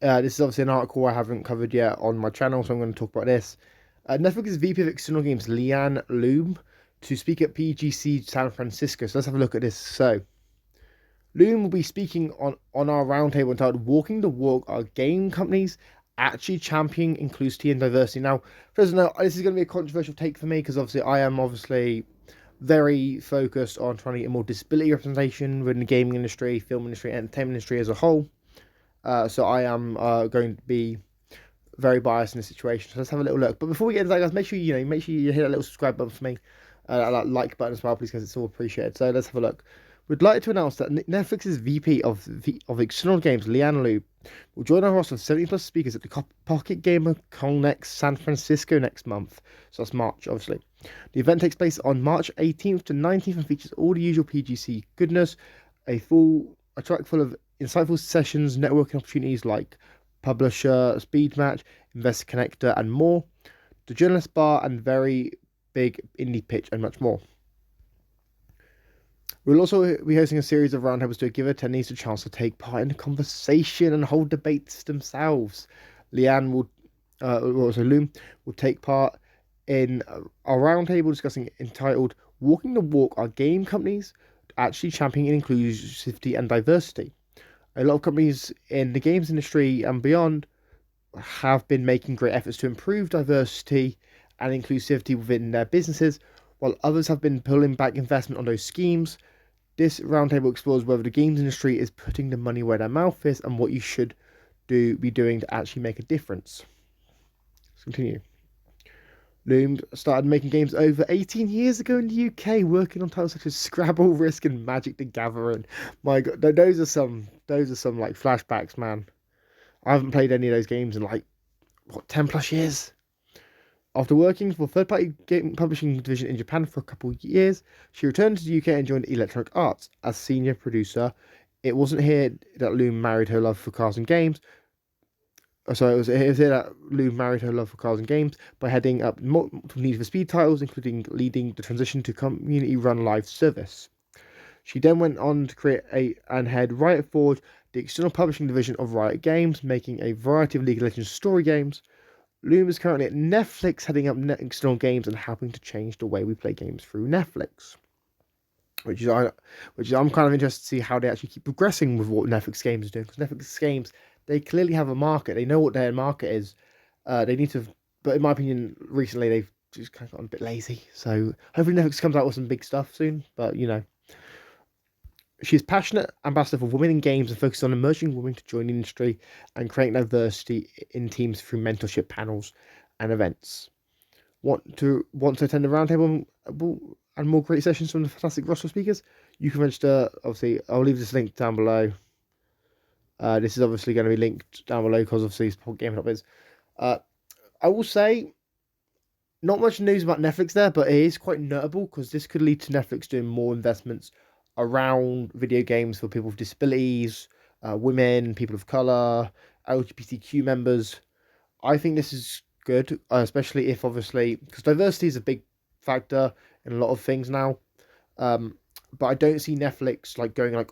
This is obviously an article I haven't covered yet on my channel, so I'm going to talk about this. Netflix's VP of External Games, Leanne Loombe, to speak at PGC San Francisco. So let's have a look at this. So, Loom will be speaking on our roundtable entitled Walking the Walk, Are Game Companies Actually Championing Inclusivity and Diversity? Now, first of all, this is going to be a controversial take for me because obviously I am very focused on trying to get more disability representation within the gaming industry, film industry, entertainment industry as a whole. So I am going to be very biased in this situation. So let's have a little look. But before we get into that, guys, make sure you hit that little subscribe button for me, that like button as well, please, because it's all appreciated. So let's have a look. We'd like to announce that Netflix's VP of External Games, Leanne Loombe, will join our roster of 70 plus speakers at the Pocket Gamer Connect San Francisco next month. So that's March, obviously. The event takes place on March 18th to 19th and features all the usual PGC goodness, a track full of insightful sessions, networking opportunities like Publisher, Speed Match, Investor Connector, and more, the Journalist Bar, and very big indie pitch, and much more. We'll also be hosting a series of roundtables to give attendees a chance to take part in the conversation and hold debates themselves. Loombe will take part in a roundtable discussing entitled Walking the Walk, Are Game Companies Actually Championing Inclusivity and Diversity? A lot of companies in the games industry and beyond have been making great efforts to improve diversity and inclusivity within their businesses, while others have been pulling back investment on those schemes. This roundtable explores whether the games industry is putting the money where their mouth is and what you should be doing to actually make a difference. Let's continue. Loombe started making games over 18 years ago in the UK, working on titles such as Scrabble, Risk, and Magic the Gathering. My God, those are some like flashbacks, man. I haven't played any of those games in like 10 plus years. After working for a third-party game publishing division in Japan for a couple of years, she returned to the UK and joined Electronic Arts as senior producer. It wasn't here that Loombe married her love for cars and games. It was here that Loombe married her love for cars and games by heading up multiple Need for Speed titles, including leading the transition to community-run live service. She then went on to create and head Riot Forge, the external publishing division of Riot Games, making a variety of League of Legends story games. Loombe is currently at Netflix, heading up external games and helping to change the way we play games through Netflix. Which is I'm kind of interested to see how they actually keep progressing with what Netflix games are doing, because Netflix games, they clearly have a market. They know what their market is. They need to, but in my opinion, recently they've just kind of gotten a bit lazy. So hopefully Netflix comes out with some big stuff soon. But she's passionate ambassador for women in games and focuses on emerging women to join the industry and creating diversity in teams through mentorship panels and events. Want to attend a roundtable and more great sessions from the fantastic roster of speakers? You can register. Obviously, I'll leave this link down below. This is obviously going to be linked down below because obviously it's Game Top is. I will say, not much news about Netflix there, but it is quite notable because this could lead to Netflix doing more investments around video games for people with disabilities, women, people of color, LGBTQ members. I think this is good, especially if obviously, because diversity is a big factor in a lot of things now. But I don't see Netflix like going like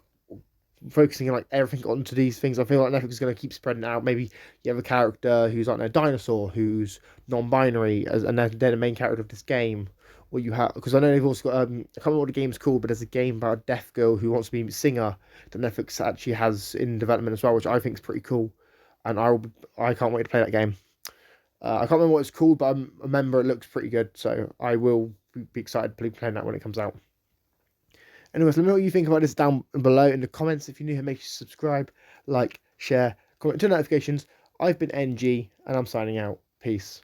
focusing like everything onto these things. I feel like Netflix is going to keep spreading out. Maybe you have a character who's like a dinosaur who's non-binary, and they're the main character of this game. Or you have, because I know they've also got I can't remember what the game's called, but there's a game about a deaf girl who wants to be a singer that Netflix actually has in development as well, which I think is pretty cool, and I can't wait to play that game. I can't remember what it's called, but I remember it looks pretty good, so I will be excited to play that when it comes out. Anyways, let me know what you think about this down below in the comments. If you're new here, make sure you subscribe, like, share, comment, turn notifications. I've been NG, and I'm signing out. Peace.